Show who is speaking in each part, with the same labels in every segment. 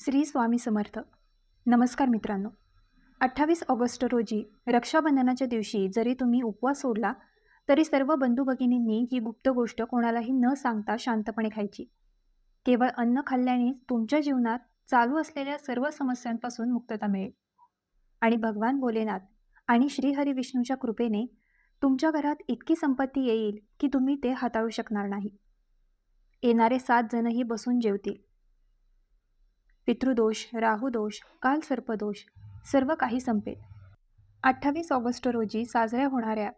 Speaker 1: श्री स्वामी समर्थ. नमस्कार मित्रांनो. 28 ऑगस्ट रोजी रक्षाबंधनाच्या दिवशी जरी तुम्ही उपवास सोडला तरी सर्व बंधू भगिनींनी ही गुप्त गोष्ट कोणालाही न सांगता शांतपणे खायची. केवळ अन्न खाल्ल्याने तुमच्या जीवनात चालू असलेल्या सर्व समस्यांपासून मुक्तता मिळेल आणि भगवान भोलेनाथ आणि श्रीहरी विष्णूच्या कृपेने तुमच्या घरात इतकी संपत्ती येईल की तुम्ही ते हाताळू शकणार नाही. येणारे 7 जणही बसून जेवतील. पितृदोष, राहुदोष, कालसर्पदोष सर्व काही संपेल. 28 ऑगस्ट रोजी साजऱ्या होणाऱ्या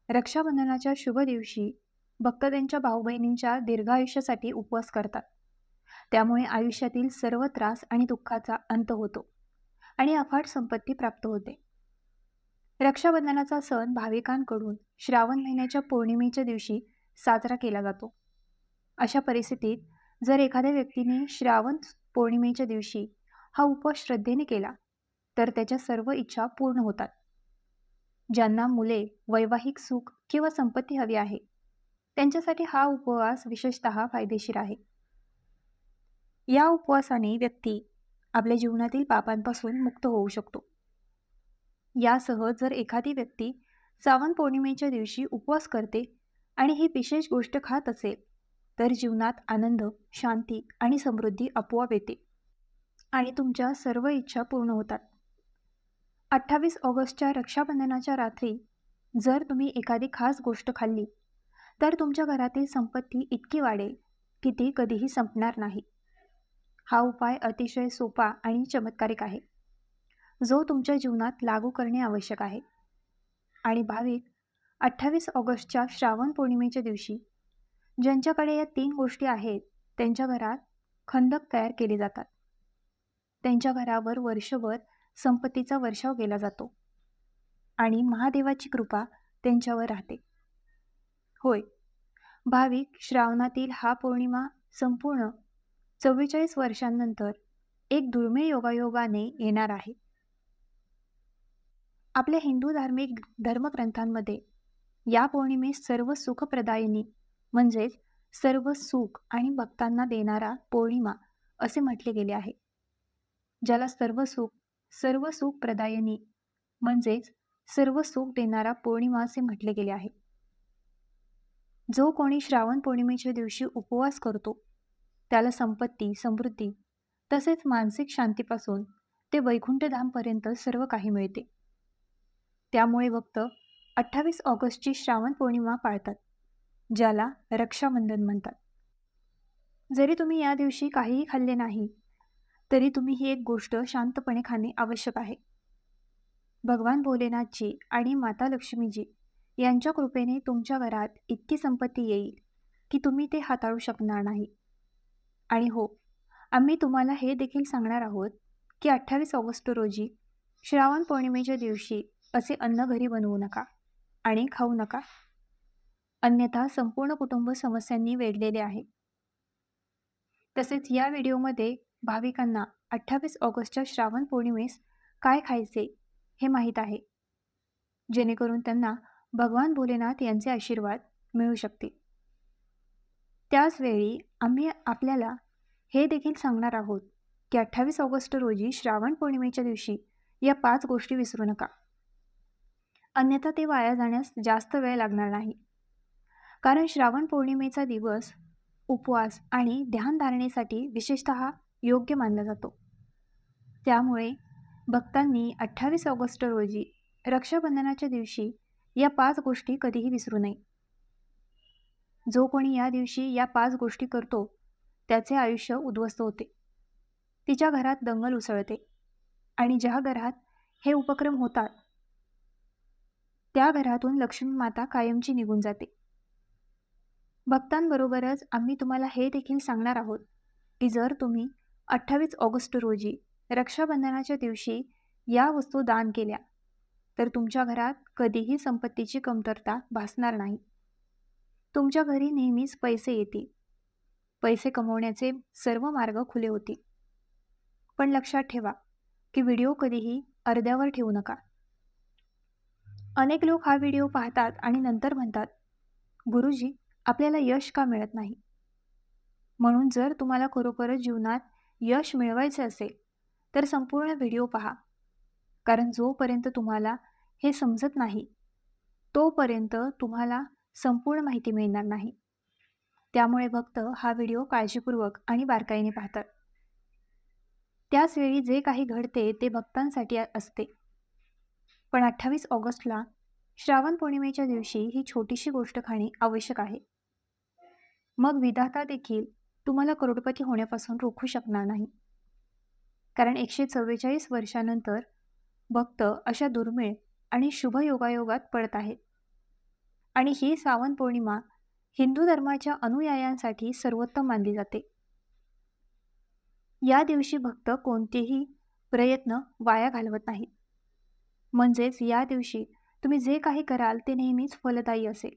Speaker 1: रक्षाबंधनाच्या शुभ दिवशी भक्त त्यांच्या भाऊ बहिणींच्या दीर्घायुष्यासाठी उपवास करतात. त्यामुळे आयुष्यातील सर्व त्रास आणि दुःखाचा अंत होतो आणि अफाट संपत्ती प्राप्त होते. रक्षाबंधनाचा सण भाविकांकडून श्रावण महिन्याच्या पौर्णिमेच्या दिवशी साजरा केला जातो. अशा परिस्थितीत जर एखाद्या व्यक्तीने श्रावण पौर्णिमेच्या दिवशी हा उपवास श्रद्धेने केला तर त्याच्या सर्व इच्छा पूर्ण होतात. ज्यांना मुले, वैवाहिक सुख किंवा संपत्ती हवी आहे त्यांच्यासाठी हा उपवास विशेषतः फायदेशीर आहे. या उपवासाने व्यक्ती आपल्या जीवनातील पापांपासून मुक्त होऊ शकतो. यासह जर एखादी व्यक्ती श्रावण पौर्णिमेच्या दिवशी उपवास करते आणि ही विशेष गोष्ट खात असेल तर जीवनात आनंद, शांती आणि समृद्धी आपोआप येते आणि तुमच्या सर्व इच्छा पूर्ण होतात. 28 ऑगस्टच्या रक्षाबंधनाच्या रात्री जर तुम्ही एखादी खास गोष्ट खाल्ली तर तुमच्या घरातील संपत्ती इतकी वाढेल की ती कधीही संपणार नाही. हा उपाय अतिशय सोपा आणि चमत्कारिक आहे, जो तुमच्या जीवनात लागू करणे आवश्यक आहे. आणि भाविक 28 ऑगस्टच्या श्रावण पौर्णिमेच्या दिवशी ज्यांच्याकडे या 3 गोष्टी आहेत त्यांच्या घरात खंदक तयार केले जातात. त्यांच्या घरावर वर्षभर संपत्तीचा वर्षाव केला जातो आणि महादेवाची कृपा त्यांच्यावर राहते. होय, भाविक श्रावणातील हा पौर्णिमा संपूर्ण 44 वर्षांनंतर एक दुर्मिळ योगायोगाने येणार आहे. आपल्या हिंदू धार्मिक धर्मग्रंथांमध्ये या पौर्णिमेस सर्व सुखप्रदायिनी म्हणजेच सर्व सुख आणि भक्तांना देणारा पौर्णिमा असे म्हटले गेले आहे. ज्याला सर्व सुख प्रदायिनी म्हणजेच सर्व सुख देणारा पौर्णिमा असे म्हटले गेले आहे. जो कोणी श्रावण पौर्णिमेच्या दिवशी उपवास करतो त्याला संपत्ती, समृद्धी तसेच मानसिक शांतीपासून ते वैकुंठधामपर्यंत सर्व काही मिळते. त्यामुळे भक्त 28 ऑगस्टची श्रावण पौर्णिमा पाळतात, ज्याला रक्षाबंधन म्हणतात. जरी तुम्ही या दिवशी काहीही खाल्ले नाही तरी तुम्ही ही एक गोष्ट शांतपणे खाणे आवश्यक आहे. भगवान भोलेनाथजी आणि माता लक्ष्मीजी यांच्या कृपेने तुमच्या घरात इतकी संपत्ती येईल की तुम्ही ते हाताळू शकणार नाही. आणि हो, आम्ही तुम्हाला हे देखील सांगणार आहोत की 28 ऑगस्ट रोजी श्रावण पौर्णिमेच्या दिवशी असे अन्न घरी बनवू नका आणि खाऊ नका, अन्यथा संपूर्ण कुटुंब समस्यांनी वेढलेले आहे. तसेच या व्हिडिओमध्ये भाविकांना 28 ऑगस्टच्या श्रावण पौर्णिमेस काय खायचे हे माहीत आहे, जेणेकरून त्यांना भगवान भोलेनाथ यांचे आशीर्वाद मिळू शकतील. त्याचवेळी आम्ही आपल्याला हे देखील सांगणार आहोत की 28 ऑगस्ट रोजी श्रावण पौर्णिमेच्या दिवशी या 5 गोष्टी विसरू नका, अन्यथा ते वाया जाण्यास जास्त वेळ लागणार नाही. कारण श्रावण पौर्णिमेचा दिवस उपवास आणि ध्यानधारणेसाठी विशेषतः योग्य मानला जातो. त्यामुळे भक्तांनी 28 ऑगस्ट रोजी रक्षाबंधनाच्या दिवशी या 5 गोष्टी कधीही विसरू नये. जो कोणी या दिवशी या 5 गोष्टी करतो त्याचे आयुष्य उद्ध्वस्त होते, तिच्या घरात दंगल उसळते आणि ज्या घरात हे उपक्रम होतात त्या घरातून लक्ष्मी माता कायमची निघून जाते. भक्तांबरोबरच आम्ही तुम्हाला हे देखील सांगणार आहोत की जर तुम्ही 28 ऑगस्ट रोजी रक्षाबंधनाच्या दिवशी या वस्तू दान केल्या तर तुमच्या घरात कधीही संपत्तीची कमतरता भासणार नाही. तुमच्या घरी नेहमीच पैसे येतील, पैसे कमवण्याचे सर्व मार्ग खुले होतील. पण लक्षात ठेवा की व्हिडिओ कधीही अर्ध्यावर ठेवू नका. अनेक लोक हा व्हिडिओ पाहतात आणि नंतर म्हणतात, गुरुजी आपल्याला यश का मिळत नाही? म्हणून जर तुम्हाला खरोखरच जीवनात यश मिळवायचे असेल तर संपूर्ण व्हिडिओ पहा. कारण जोपर्यंत तुम्हाला हे समजत नाही, तोपर्यंत तुम्हाला संपूर्ण माहिती मिळणार नाही. त्यामुळे भक्त हा व्हिडिओ काळजीपूर्वक आणि बारकाईने पाहतात. त्याच वेळी जे काही घडते ते भक्तांसाठी असते. पण 28 ऑगस्टला श्रावण पौर्णिमेच्या दिवशी ही छोटीशी गोष्ट खाणे आवश्यक आहे. मग विधाता देखील तुम्हाला करोडपती होण्यापासून रोखू शकणार नाही. कारण 144 वर्षानंतर भक्त अशा दुर्मिळ आणि शुभ योगायोगात पडत आहेत. आणि ही श्रावण पौर्णिमा हिंदू धर्माच्या अनुयायांसाठी सर्वोत्तम मानली जाते. या दिवशी भक्त कोणतेही प्रयत्न वाया घालवत नाहीत. म्हणजेच या दिवशी तुम्ही जे काही कराल ते नेहमीच फलदायी असेल.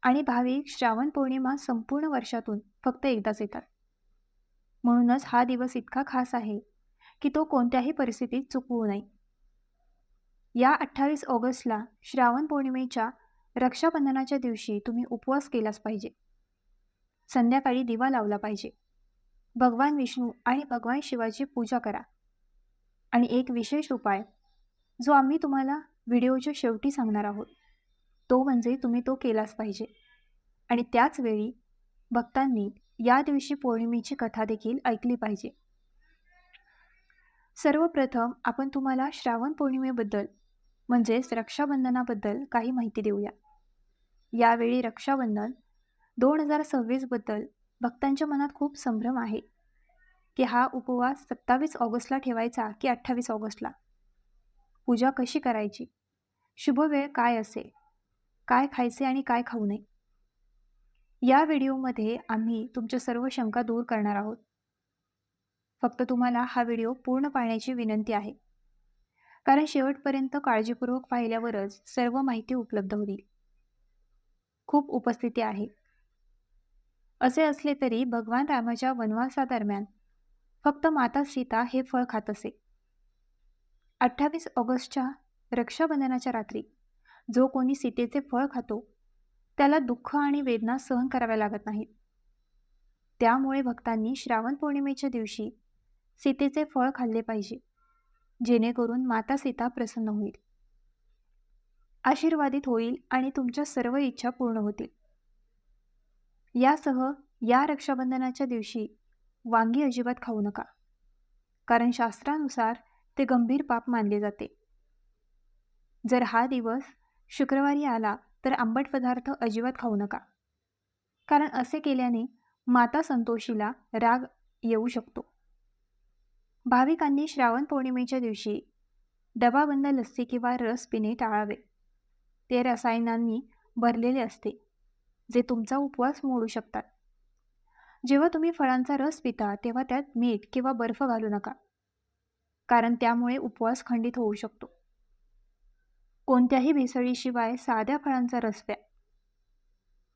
Speaker 1: आणि भाविक श्रावण पौर्णिमा संपूर्ण वर्षातून फक्त एकदाच येतात. म्हणूनच हा दिवस इतका खास आहे की तो कोणत्याही परिस्थितीत चुकवू नये. या 28 ऑगस्टला श्रावण पौर्णिमेच्या रक्षाबंधनाच्या दिवशी तुम्ही उपवास केलाच पाहिजे. संध्याकाळी दिवा लावला पाहिजे. भगवान विष्णू आणि भगवान शिवाची पूजा करा. आणि एक विशेष उपाय जो आम्ही तुम्हाला व्हिडिओच्या शेवटी सांगणार आहोत, तो म्हणजे तुम्ही तो केलाच पाहिजे. आणि त्याच वेळी भक्तांनी या दिवशी पौर्णिमेची कथा देखील ऐकली पाहिजे. सर्वप्रथम आपण तुम्हाला श्रावण पौर्णिमेबद्दल म्हणजेच रक्षाबंधनाबद्दल काही माहिती देऊया. यावेळी रक्षाबंधन 2026 बद्दल भक्तांच्या मनात खूप संभ्रम आहे की हा उपवास 27 ऑगस्टला ठेवायचा की 28 ऑगस्टला. पूजा कशी करायची, शुभ वेळ काय असेल, काय खायचे आणि काय खाऊ नये. या व्हिडिओमध्ये आम्ही तुमच्या सर्व शंका दूर करणार आहोत. फक्त तुम्हाला हा व्हिडिओ पूर्ण पाहण्याची विनंती आहे. कारण शेवटपर्यंत काळजीपूर्वक पाहिल्यावरच सर्व माहिती उपलब्ध होईल. खूप उपस्थिती आहे. असे असले तरी भगवान रामाच्या वनवासादरम्यान फक्त माता सीता हे फळ खात असे. 28 ऑगस्टच्या रक्षाबंधनाच्या रात्री जो कोणी सीतेचे फळ खातो त्याला दुःख आणि वेदना सहन कराव्या लागत नाहीत. त्यामुळे भक्तांनी श्रावण पौर्णिमेच्या दिवशी सीतेचे फळ खाल्ले पाहिजे, जेणेकरून माता सीता प्रसन्न होईल, आशीर्वादित होईल आणि तुमच्या सर्व इच्छा पूर्ण होतील. यासह या रक्षाबंधनाच्या दिवशी वांगी अजिबात खाऊ नका. कारण शास्त्रानुसार ते गंभीर पाप मानले जाते. जर हा दिवस शुक्रवारी आला तर आंबट पदार्थ अजिबात खाऊ नका. कारण असे केल्याने माता संतोषीला राग येऊ शकतो. भाविकांनी श्रावण पौर्णिमेच्या दिवशी डबाबंद लस्सी किंवा रस पिणे टाळावे. ते रसायनांनी भरलेले असते, जे तुमचा उपवास मोडू शकतात. जेव्हा तुम्ही फळांचा रस पिता तेव्हा त्यात मीठ किंवा बर्फ घालू नका, कारण त्यामुळे उपवास खंडित होऊ शकतो. कोणत्याही भेसळीशिवाय साध्या फळांचा रस प्या,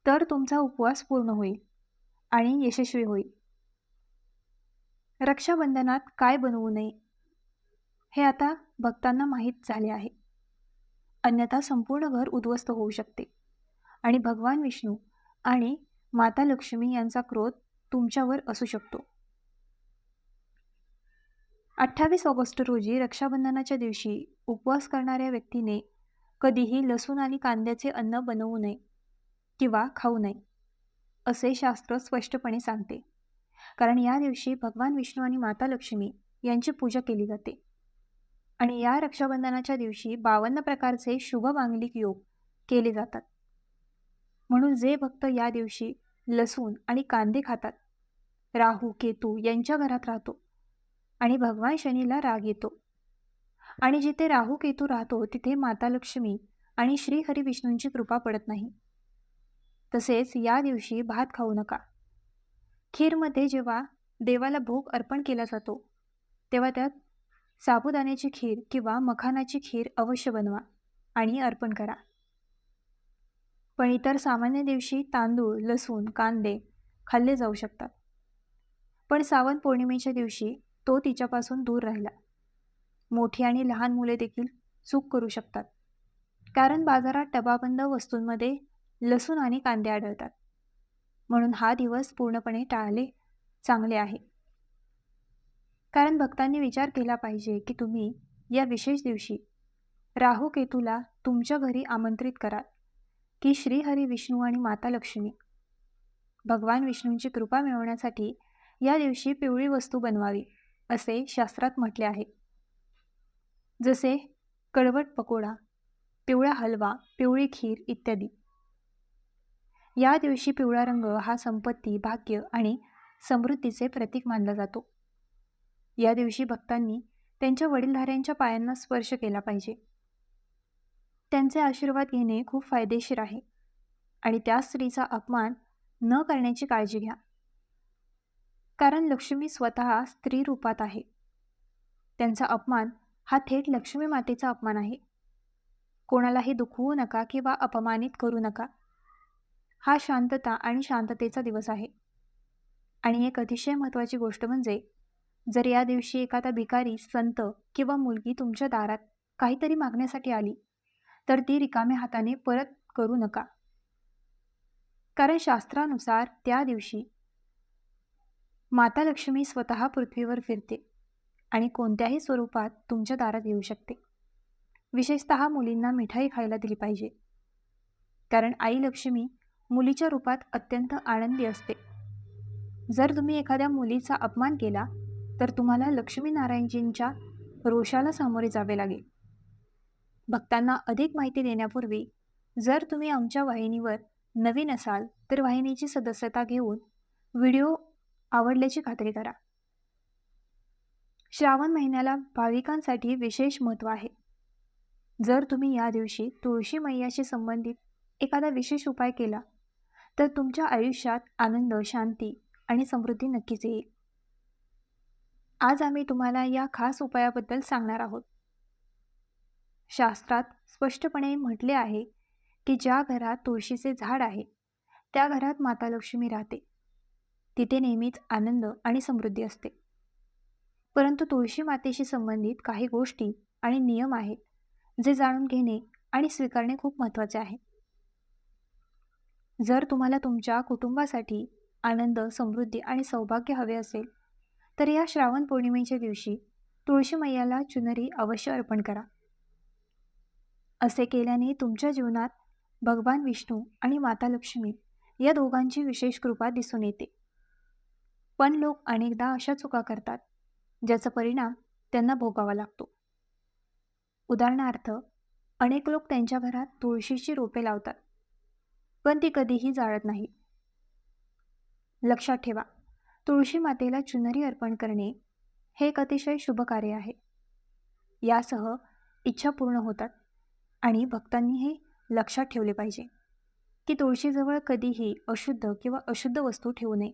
Speaker 1: तर तुमचा उपवास पूर्ण होईल आणि यशस्वी होईल. रक्षाबंधनात काय बनवू नये हे आता भक्तांना माहीत झाले आहे. अन्यथा संपूर्ण घर उद्ध्वस्त होऊ शकते आणि भगवान विष्णू आणि माता लक्ष्मी यांचा क्रोध तुमच्यावर असू शकतो. 28 ऑगस्ट रोजी रक्षाबंधनाच्या दिवशी उपवास करणाऱ्या व्यक्तीने कधीही लसूण आणि कांद्याचे अन्न बनवू नये किंवा खाऊ नये, असे शास्त्र स्पष्टपणे सांगते. कारण या दिवशी भगवान विष्णू आणि माता लक्ष्मी यांची पूजा केली जाते. आणि या रक्षाबंधनाच्या दिवशी 52 प्रकारचे शुभ मांगलिक योग केले जातात. म्हणून जे भक्त या दिवशी लसूण आणि कांदे खातात, राहू केतू यांच्या घरात राहतो आणि भगवान शनीला राग येतो. आणि जिथे राहू केतू राहतो तिथे माता लक्ष्मी आणि श्री हरी विष्णूंची कृपा पडत नाही. तसेच या दिवशी भात खाऊ नका. खीरमध्ये जेव्हा देवाला भोग अर्पण केला जातो तेव्हा त्यात साबुदाण्याची खीर किंवा मखानाची खीर अवश्य बनवा आणि अर्पण करा. पण इतर सामान्य दिवशी तांदूळ, लसूण, कांदे खाल्ले जाऊ शकतात. पण श्रावण पौर्णिमेच्या दिवशी तो तिच्यापासून दूर राहिला. मोठी आणि लहान मुले देखील चूक करू शकतात, कारण बाजारात डबाबंद वस्तूंमध्ये लसूण आणि कांदे आढळतात. म्हणून हा दिवस पूर्णपणे टाळले चांगले आहे. कारण भक्तांनी विचार केला पाहिजे की तुम्ही या विशेष दिवशी राहू केतूला तुमच्या घरी आमंत्रित कराल, की श्रीहरी विष्णू आणि माता लक्ष्मी भगवान विष्णूंची कृपा मिळवण्यासाठी या दिवशी पिवळी वस्तू बनवावी, असे शास्त्रात म्हटले आहे. जसे कडवट पकोडा, पिवळा हलवा, पिवळी खीर इत्यादी. या दिवशी पिवळा रंग हा संपत्ती, भाग्य आणि समृद्धीचे प्रतीक मानला जातो. या दिवशी भक्तांनी त्यांच्या वडीलधाऱ्यांच्या पायांना स्पर्श केला पाहिजे. त्यांचे आशीर्वाद घेणे खूप फायदेशीर आहे आणि त्या स्त्रीचा अपमान न करण्याची काळजी घ्या. कारण लक्ष्मी स्वतः स्त्री रूपात आहे. त्यांचा अपमान हा थेट लक्ष्मी मातेचा अपमान आहे. कोणालाही दुखवू नका किंवा अपमानित करू नका. हा शांतता आणि शांततेचा दिवस आहे. आणि एक अतिशय महत्त्वाची गोष्ट म्हणजे, जर या दिवशी एखादा भिकारी, संत किंवा मुलगी तुमच्या दारात काहीतरी मागण्यासाठी आली, तर ती रिकाम्या हाताने परत करू नका. कारण शास्त्रानुसार त्या दिवशी माता लक्ष्मी स्वतः पृथ्वीवर फिरते आणि कोणत्याही स्वरूपात तुमच्या दारात येऊ शकते. विशेषतः मुलींना मिठाई खायला दिली पाहिजे. कारण आई लक्ष्मी मुलीच्या रूपात अत्यंत आनंदी असते. जर तुम्ही एखाद्या मुलीचा अपमान केला तर तुम्हाला लक्ष्मीनारायणजींच्या रोषाला सामोरे जावे लागेल. भक्तांना अधिक माहिती देण्यापूर्वी, जर तुम्ही आमच्या वाहिनीवर नवीन असाल तर वाहिनीची सदस्यता घेऊन व्हिडिओ आवडल्याची खात्री करा. श्रावण महिन्याला भाविकांसाठी विशेष महत्त्व आहे. जर तुम्ही या दिवशी तुळशी मैयाशी संबंधित एखादा विशेष उपाय केला तर तुमच्या आयुष्यात आनंद, शांती आणि समृद्धी नक्कीच येईल. आज आम्ही तुम्हाला या खास उपायाबद्दल सांगणार आहोत. शास्त्रात स्पष्टपणे म्हटले आहे की ज्या घरात तुळशीचे झाड आहे त्या घरात माता लक्ष्मी राहते. तिथे नेहमीच आनंद आणि समृद्धी असते. परंतु तुळशी मातेशी संबंधित काही गोष्टी आणि नियम आहेत जे जाणून घेणे आणि स्वीकारणे खूप महत्त्वाचे आहे. जर तुम्हाला तुमच्या कुटुंबासाठी आनंद, समृद्धी आणि सौभाग्य हवे असेल तर या श्रावण पौर्णिमेच्या दिवशी तुळशी मैयाला चुनरी अवश्य अर्पण करा. असे केल्याने तुमच्या जीवनात भगवान विष्णू आणि माता लक्ष्मी या दोघांची विशेष कृपा दिसून येते. पण लोक अनेकदा अशा चुका करतात ज्याचा परिणाम त्यांना भोगावा लागतो. उदाहरणार्थ, अनेक लोक त्यांच्या घरात तुळशीची रोपे लावतात, पण ती कधीही जाळत नाहीत. लक्षात ठेवा, तुळशी मातेला चुनरी अर्पण करणे हे एक अतिशय शुभ कार्य आहे. यासह इच्छा पूर्ण होतात आणि भक्तांनी हे लक्षात ठेवले पाहिजे की तुळशीजवळ कधीही अशुद्ध किंवा अशुद्ध वस्तू ठेवू नये.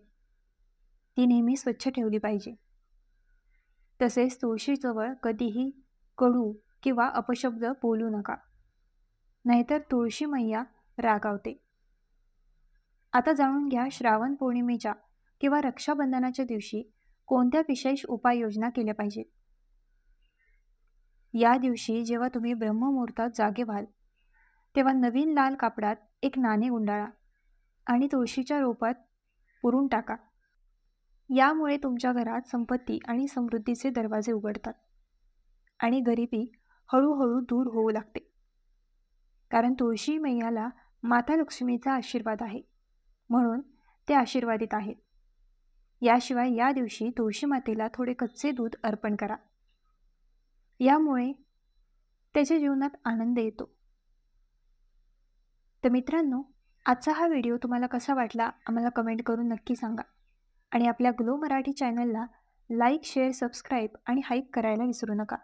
Speaker 1: ती नेहमी स्वच्छ ठेवली पाहिजे. तसेच तुळशीजवळ कधीही कडू किंवा अपशब्द बोलू नका, नाहीतर तुळशी मैया रागावते. आता जाणून घ्या, श्रावण पौर्णिमेच्या किंवा रक्षाबंधनाच्या दिवशी कोणत्या विशेष उपाययोजना केल्या पाहिजेत. या दिवशी जेव्हा तुम्ही ब्रह्ममुहूर्तात जागे व्हाल तेव्हा नवीन लाल कापडात एक नाणे गुंडाळा आणि तुळशीच्या रोपात पुरून टाका. यामुळे तुमच्या घरात संपत्ती आणि समृद्धीचे दरवाजे उघडतात आणि गरिबी हळूहळू दूर होऊ लागते. कारण तुळशी मैयाला माता लक्ष्मीचा आशीर्वाद आहे, म्हणून ते आशीर्वादित आहेत. याशिवाय या दिवशी तुळशी मातेला थोडे कच्चे दूध अर्पण करा. यामुळे त्याच्या जीवनात आनंद येतो. तर मित्रांनो, आजचा हा व्हिडिओ तुम्हाला कसा वाटला आम्हाला कमेंट करून नक्की सांगा. आणि आपल्या ग्लो मराठी चॅनलला लाईक, शेअर, सबस्क्राईब आणि हाईप करायला विसरू नका.